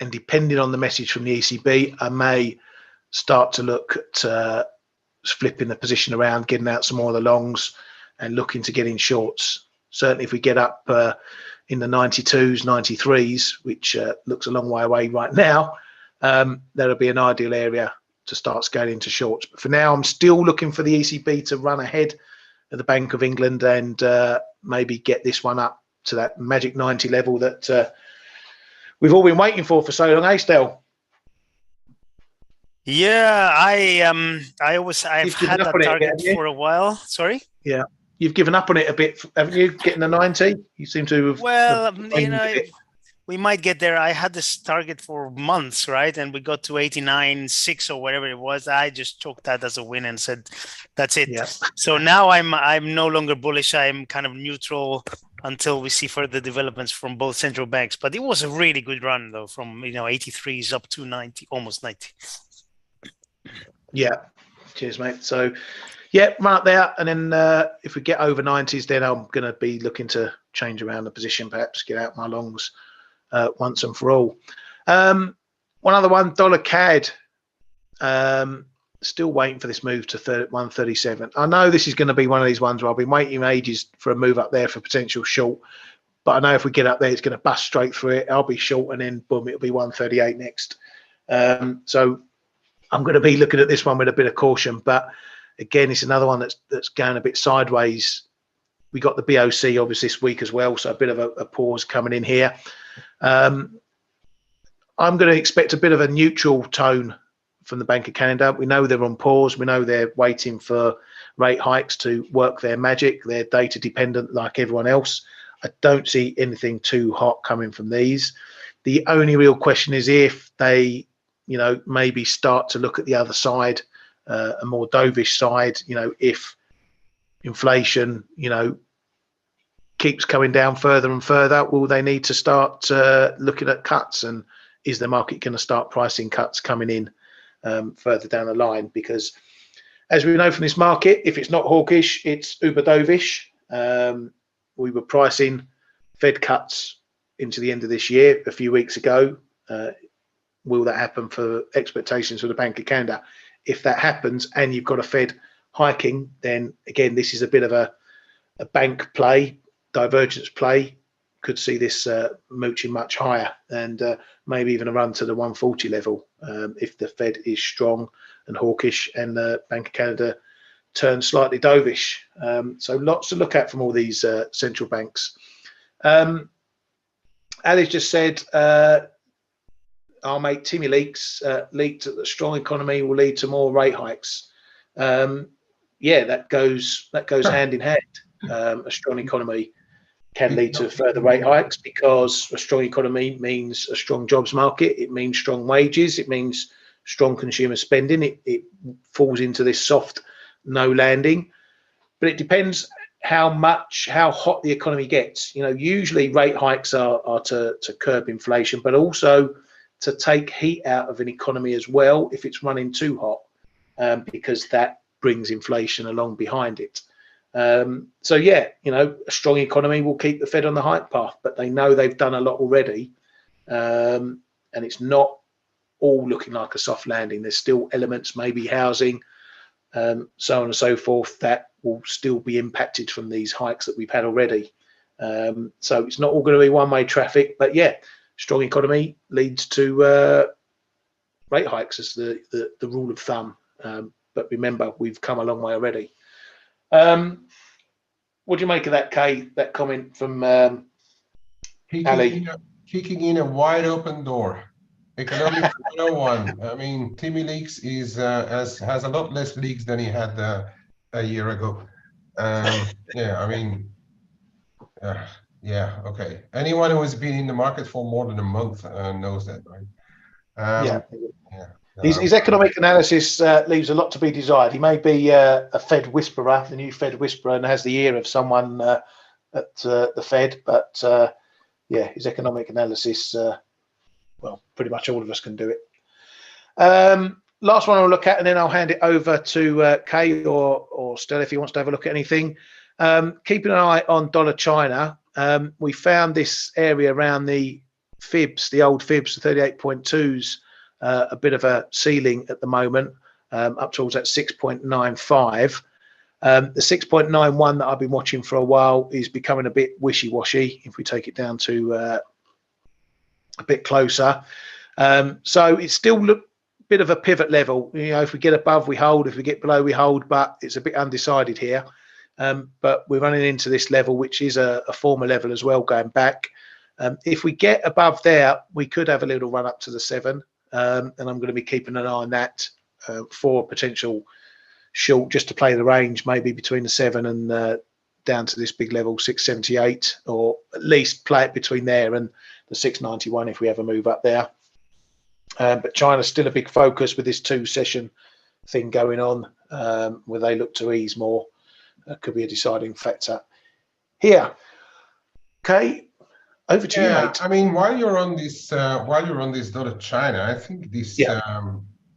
and depending on the message from the ECB, I may start to look at flipping the position around, getting out some more of the longs and looking to get in shorts. Certainly if we get up in the 92s, 93s, which looks a long way away right now, that'll be an ideal area to start scaling to shorts. But for now, I'm still looking for the ECB to run ahead of the Bank of England and maybe get this one up to that magic 90 level that we've all been waiting for so long, eh, Dale? Yeah, I've had that target for a while. Sorry? Yeah. You've given up on it a bit, haven't you? Getting the 90? You seem to have. Well, you know, we might get there. I had this target for months, right? And we got to 89.6 or whatever it was. I just took that as a win and said, that's it. Yeah. So now I'm no longer bullish. I'm kind of neutral until we see further developments from both central banks. But it was a really good run, though, from 83s up to 90, almost 90. Yeah. Cheers, mate. So, yeah, run up there. And then if we get over 90s, then I'm going to be looking to change around the position, perhaps get out my longs once and for all. One other one, dollar CAD. Still waiting for this move to 137. I know this is going to be one of these ones where I've been waiting ages for a move up there for potential short. But I know if we get up there, it's going to bust straight through it. I'll be short, and then boom, it'll be 138 next. So I'm going to be looking at this one with a bit of caution. But again, it's another one that's going a bit sideways. We got the BOC obviously this week as well, so a bit of a pause coming in here. I'm going to expect a bit of a neutral tone from the Bank of Canada. We know they're on pause. We know they're waiting for rate hikes to work their magic. They're data dependent like everyone else. I don't see anything too hot coming from these. The only real question is if they, maybe start to look at the other side, a more dovish side, if inflation, keeps coming down further and further, will they need to start looking at cuts? And is the market going to start pricing cuts coming in further down the line? Because as we know from this market, if it's not hawkish, it's uber dovish. We were pricing Fed cuts into the end of this year a few weeks ago. Will that happen for expectations for the Bank of Canada? If that happens and you've got a Fed hiking, then again, this is a bit of a bank play, divergence play. Could see this mooching much higher and maybe even a run to the 140 level if the Fed is strong and hawkish and the Bank of Canada turns slightly dovish. So lots to look at from all these central banks. Alice just said, our mate Timmy leaked that the strong economy will lead to more rate hikes. Yeah, that goes hand in hand. A strong economy can lead to further rate hikes because a strong economy means a strong jobs market. It means strong wages. It means strong consumer spending. It falls into this soft no landing, but it depends how hot the economy gets. Usually rate hikes are to curb inflation, but also to take heat out of an economy as well if it's running too hot, because that brings inflation along behind it. So yeah, a strong economy will keep the Fed on the hike path, but they know they've done a lot already, and it's not all looking like a soft landing. There's still elements, maybe housing, so on and so forth, that will still be impacted from these hikes that we've had already. So it's not all going to be one-way traffic, but yeah, strong economy leads to rate hikes as the rule of thumb. But remember, we've come a long way already. What do you make of that, Kay? That comment from Ali? Kicking in a wide open door. Economics 101. I mean, Timmy Leaks has a lot less leaks than he had a year ago. Yeah, I mean, yeah, okay. Anyone who has been in the market for more than a month knows that, right? Yeah. His economic analysis leaves a lot to be desired. He may be a Fed whisperer, the new Fed whisperer, and has the ear of someone at the Fed. But yeah, his economic analysis, well, pretty much all of us can do it. Last one I'll look at, and then I'll hand it over to Kay or Stella if he wants to have a look at anything. Keeping an eye on dollar China. We found this area around the fibs, the old fibs, the 38.2s. A bit of a ceiling at the moment, up towards that 6.95. The 6.91 that I've been watching for a while is becoming a bit wishy-washy if we take it down to a bit closer. So it's still a bit of a pivot level. If we get above, we hold. If we get below, we hold. But it's a bit undecided here. But we're running into this level, which is a former level as well, going back. If we get above there, we could have a little run up to the 7. And I'm going to be keeping an eye on that for a potential short, just to play the range, maybe between the 7 and down to this big level, 678, or at least play it between there and the 691 if we ever move up there. But China's still a big focus with this 2-session thing going on, where they look to ease more. Could be a deciding factor here. Okay. Over to you, mate. I mean, while you're on this dollar China, I think this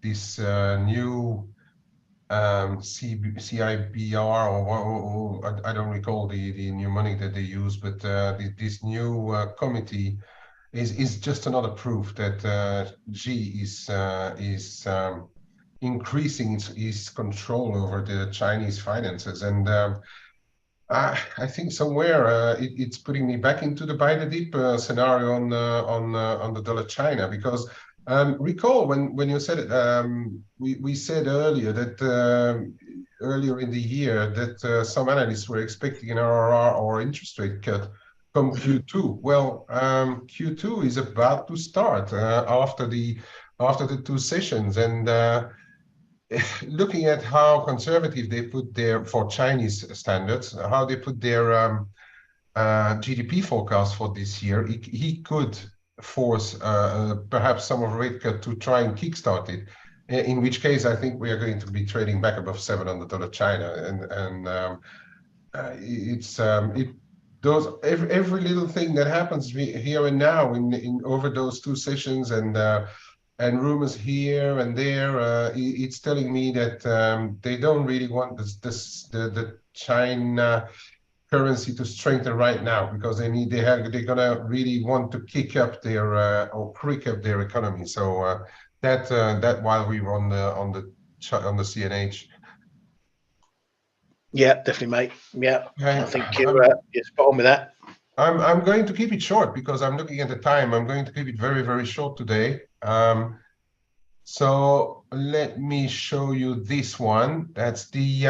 this new CIBR or I don't recall the new money that they use, but this new committee is just another proof that Xi is increasing his control over the Chinese finances. And I think somewhere it's putting me back into the buy the dip scenario on the dollar China, because recall when you said it, we said earlier that earlier in the year that some analysts were expecting an RRR or interest rate cut come Q2. Well, Q2 is about to start after the 2 sessions, and looking at how conservative they put their, for Chinese standards, how they put their GDP forecast for this year, he could force perhaps some of rate cut to try and kickstart it. In which case, I think we are going to be trading back above $700 China, and those every little thing that happens here and now in over those two sessions and rumors here and there, it's telling me that they don't really want the China currency to strengthen right now, because they're gonna really want to kick up their or crick up their economy. So that while we were on the CNH. Yeah, definitely, mate. Yeah, Okay. I think you're spot on with that. I'm going to keep it short because I'm looking at the time. I'm going to keep it very, very short today. So let me show you this one. That's the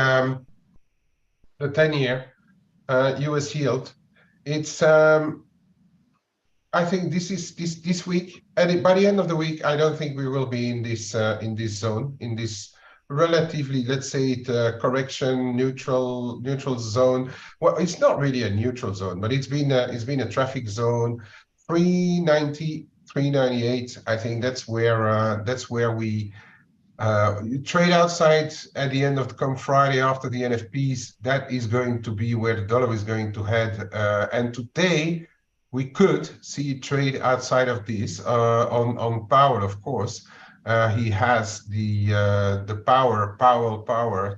10-year US yield. It's I think this week, and by the end of the week, I don't think we will be in this zone, in this relatively, let's say, correction neutral zone. Well, it's not really a neutral zone, but it's been a traffic zone. 390, 398. I think that's where we trade outside at the end of come Friday after the NFPs. That is going to be where the dollar is going to head. And today we could see trade outside of this on Powell, of course. He has the power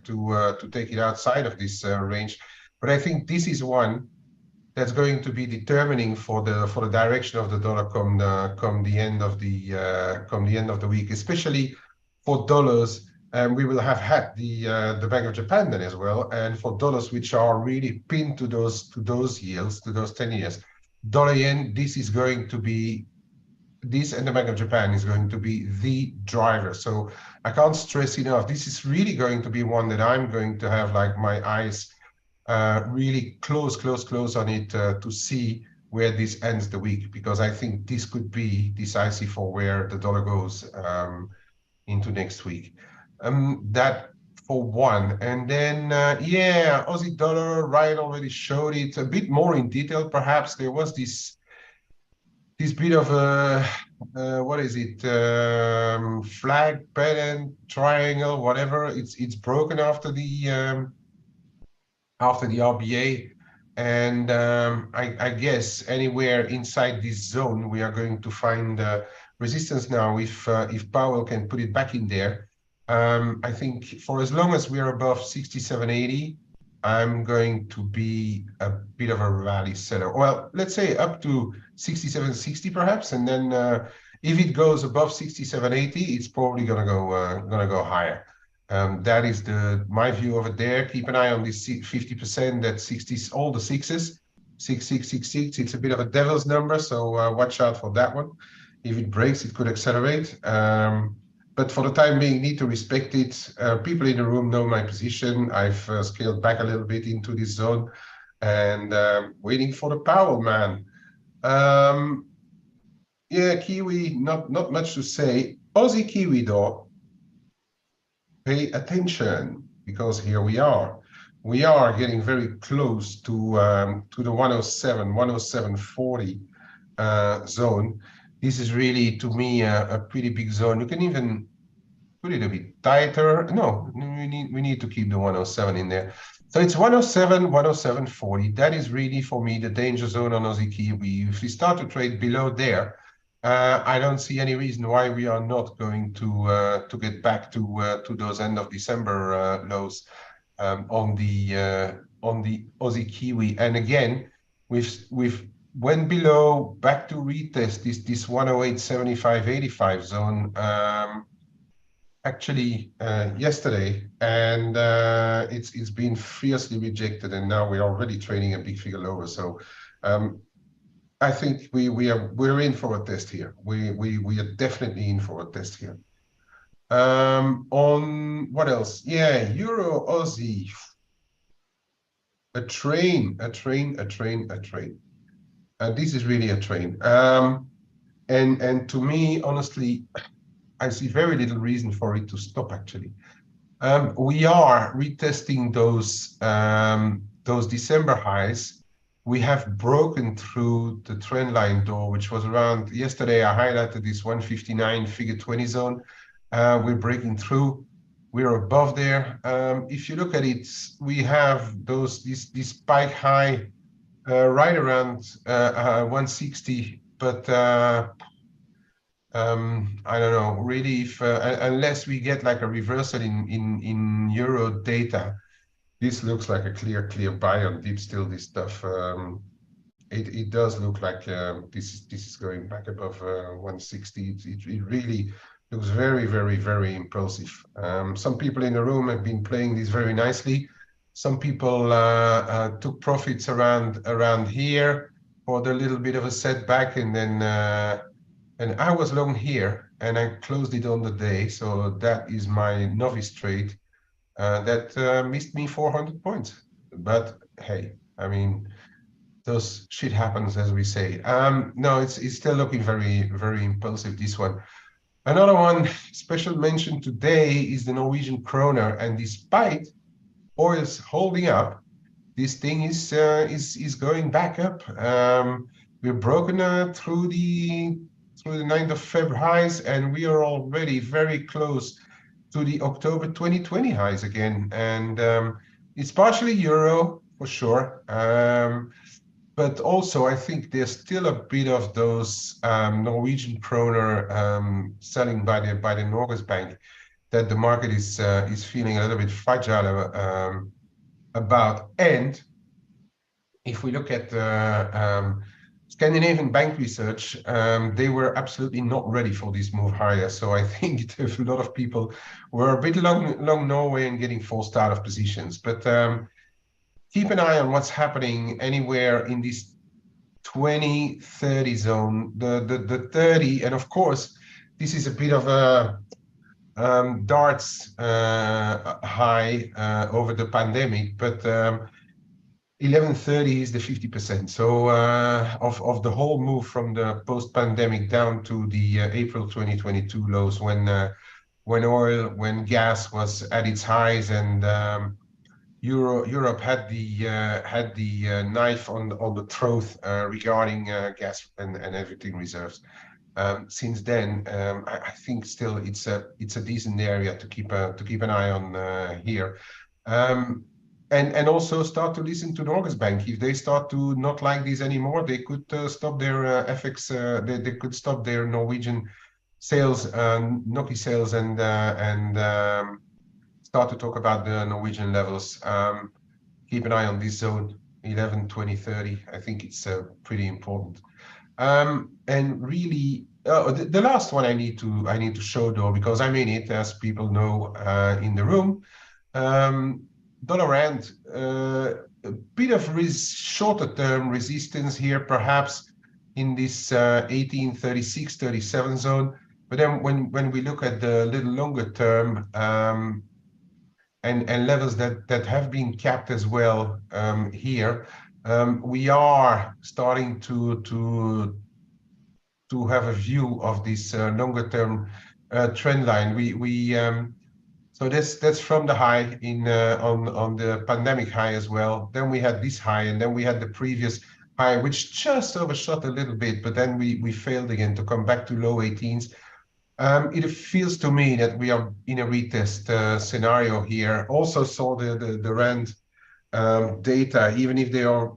to take it outside of this range. But I think this is one that's going to be determining for the direction of the dollar come the end of the week, especially for dollars. And we will have had the Bank of Japan then as well. And for dollars which are really pinned to those yields, to those 10 years, dollar yen, this is going to be, this and the Bank of Japan is going to be the driver. So I can't stress enough, this is really going to be one that I'm going to have like my eyes really close on it to see where this ends the week, because I think this could be decisive for where the dollar goes into next week. That for one. And then, yeah, Aussie dollar, Ryan already showed it a bit more in detail. Perhaps there was this bit of a, what is it, flag, pennant, triangle, whatever. It's broken after the RBA. And I guess anywhere inside this zone, we are going to find resistance now if Powell can put it back in there. I think for as long as we are above 67.80, I'm going to be a bit of a rally seller. Well, let's say up to 67.60 perhaps, and then if it goes above 67.80, it's probably gonna go higher. That is my view over there. Keep an eye on this 50%, that 60s, all the sixes, 6666. It's a bit of a devil's number, so watch out for that one. If it breaks, it could accelerate. But for the time being, need to respect it. People in the room know my position. I've scaled back a little bit into this zone, and waiting for the Powell man. Yeah, Kiwi, not much to say. Aussie Kiwi though, pay attention, because here we are. We are getting very close to the 107, 107.40 zone. This is really, to me, a pretty big zone. You can even put it a bit tighter. No, we need to keep the 107 in there. So it's 107, 107.40. That is really, for me, the danger zone on Aussie Kiwi. If we start to trade below there, I don't see any reason why we are not going to get back to those end of December lows on the Aussie Kiwi. And again, we've went below, back to retest this 108.75.85 zone actually yesterday, and it's been fiercely rejected, and now we're already trading a big figure lower. So I think we're in for a test here. We are definitely in for a test here. On what else? Yeah, Euro Aussie. A train. This is really a train. And to me, honestly, I see very little reason for it to stop, actually. We are retesting those December highs. We have broken through the trend line door, which was around yesterday. I highlighted this 159 figure 20 zone. We're breaking through. We're above there. If you look at it, we have this spike high right around 160, but I don't know really if unless we get like a reversal in euro data, this looks like a clear buy on deep. Still, this stuff it does look like this is going back above 160. It really looks very impulsive. Some people in the room have been playing this very nicely. Some people took profits around here for the little bit of a setback, and then and I was long here and I closed it on the day. So that is my novice trade that missed me 400 points. But hey, I mean, those shit happens, as we say. No, it's still looking very impulsive, this one. Another one, special mention today, is the Norwegian kroner, and despite oil's holding up, this thing is going back up. We're broken through the 9th of Feb highs, and we are already very close to the October 2020 highs again. And it's partially euro for sure, but also I think there's still a bit of those Norwegian kroner selling by the Norges Bank that the market is feeling a little bit fragile about. And if we look at Scandinavian bank research, they were absolutely not ready for this move higher. So I think a lot of people were a bit long Norway and getting forced out of positions. But keep an eye on what's happening anywhere in this 20-30 zone, the 30, and of course, this is a bit of a darts high over the pandemic, but 1130 is the 50%. So of the whole move from the post-pandemic down to the April 2022 lows, when gas was at its highs, and Europe had the knife on the throat regarding gas and everything reserves. Since then, I think still it's a decent area to keep an eye on here. And also start to listen to Norges Bank. If they start to not like this anymore, they could stop their FX. They could stop their Norwegian sales, NOK sales, and start to talk about the Norwegian levels. Keep an eye on this zone 11, 20, 30. I think it's pretty important. And really, the last one I need to show though, because I'm in it, as people know in the room. Dollar rand, a bit of shorter term resistance here, perhaps in this 1836-37 zone. But then when we look at the little longer term and levels that have been capped as well here, we are starting to have a view of this longer term trend line. So that's from the high on the pandemic high as well. Then we had this high, and then we had the previous high, which just overshot a little bit, but then we failed again to come back to low 18s. It feels to me that we are in a retest scenario here. Also saw the rand data, even if they are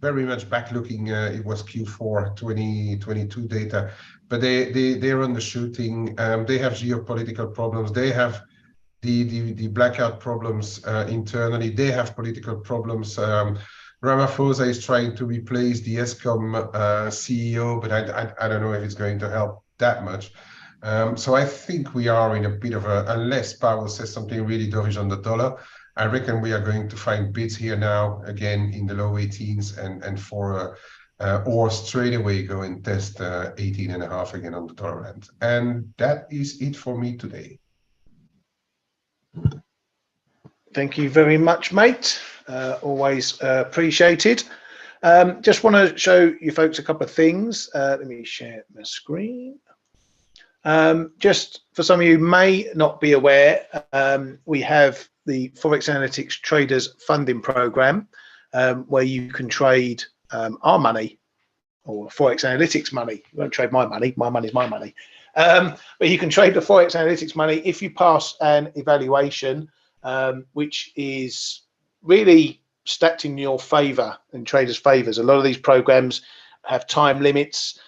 very much back looking. It was Q4 2022 data, but they're undershooting. They have geopolitical problems. They have the blackout problems internally. They have political problems. Ramaphosa is trying to replace the ESCOM CEO, but I don't know if it's going to help that much. So I think we are in a bit of a, unless Powell says something really dovish on the dollar, I reckon we are going to find bids here now, again, in the low 18s, and for or straight away go and test 18.5 again on the dollar end. And that is it for me today. Thank you very much, mate. Always appreciated. Just want to show you folks a couple of things. Let me share my screen. Just for some of you may not be aware, we have the ForexAnalytix Traders Funding Program, where you can trade our money, or ForexAnalytix money. You won't trade my money. My money's my money. But you can trade the ForexAnalytix money if you pass an evaluation, which is really stacked in your favor, in traders' favors. A lot of these programs have time limits,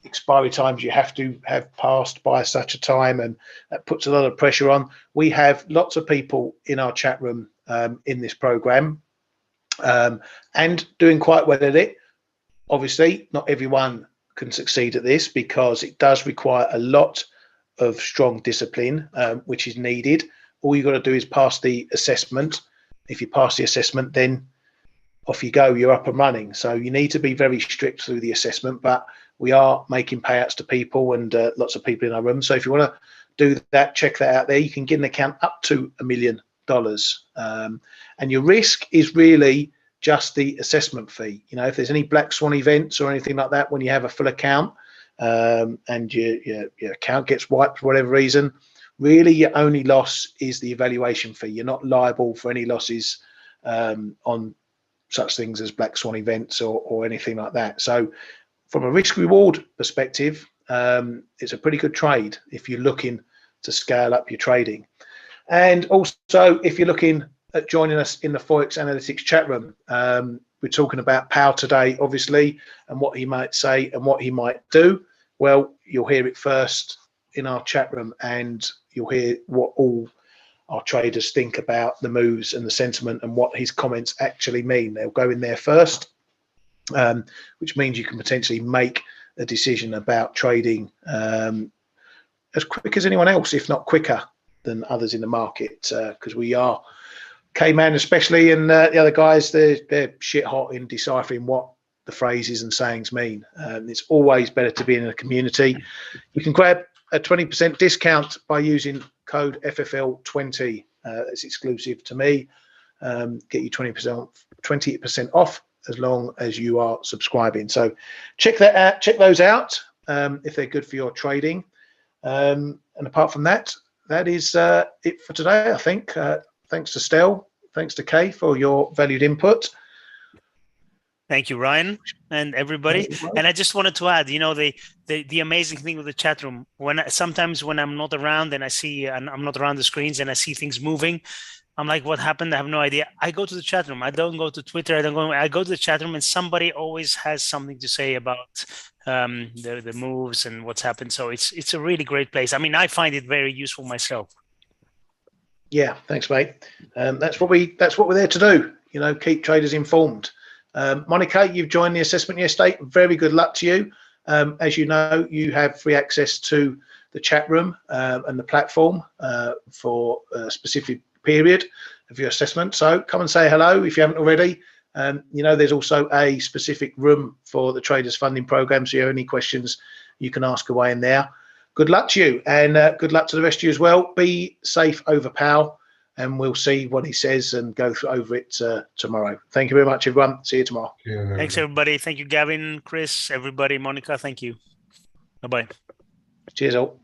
expiry times you have to have passed by such a time, and that puts a lot of pressure on. We have lots of people in our chat room in this program and doing quite well at it. Obviously, not everyone can succeed at this because it does require a lot of strong discipline, which is needed. All you've got to do is pass the assessment. If you pass the assessment, then off you go, you're up and running. So you need to be very strict through the assessment, but we are making payouts to people, and lots of people in our room. So if you want to do that, check that out there. You can get an account up to $1 million. And your risk is really just the assessment fee. You know, if there's any black swan events or anything like that, when you have a full account and your account gets wiped for whatever reason, really your only loss is the evaluation fee. You're not liable for any losses on such things as black swan events or anything like that. So from a risk reward perspective, it's a pretty good trade if you're looking to scale up your trading. And also, if you're looking at joining us in the ForexAnalytix chat room, we're talking about Powell today, obviously, and what he might say and what he might do. Well, you'll hear it first in our chat room, and you'll hear what all our traders think about the moves and the sentiment and what his comments actually mean. They'll go in there first, which means you can potentially make a decision about trading as quick as anyone else, if not quicker than others in the market, because we are K-Man especially, and the other guys, they're shit hot in deciphering what the phrases and sayings mean. It's always better to be in a community. You can grab a 20% discount by using code FFL20. It's exclusive to me. Get you 20% off as long as you are subscribing. So check that out. Check those out if they're good for your trading. And apart from that, that is it for today, I think. Thanks to Stel, thanks to Kay for your valued input. Thank you, Ryan, and everybody. And I just wanted to add, you know, the amazing thing with the chat room, sometimes when I'm not around and I'm not around the screens and I see things moving, I'm like, what happened? I have no idea. I go to the chat room. I don't go to Twitter. I go to the chat room, and somebody always has something to say about the moves and what's happened. So it's a really great place. I mean, I find it very useful myself. Yeah, thanks, mate. That's what we're there to do. You know, keep traders informed. Monica, you've joined the assessment yesterday. Very good luck to you. As you know, you have free access to the chat room and the platform for a specific period of your assessment. So come and say hello if you haven't already. You know, there's also a specific room for the Traders Funding Program. So if you have any questions, you can ask away in there. Good luck to you, and good luck to the rest of you as well. Be safe over Powell, and we'll see what he says and go over it tomorrow. Thank you very much, everyone. See you tomorrow. Thanks, everybody. Thank you, Gavin, Chris, everybody, Monica. Thank you. Bye-bye. Cheers all.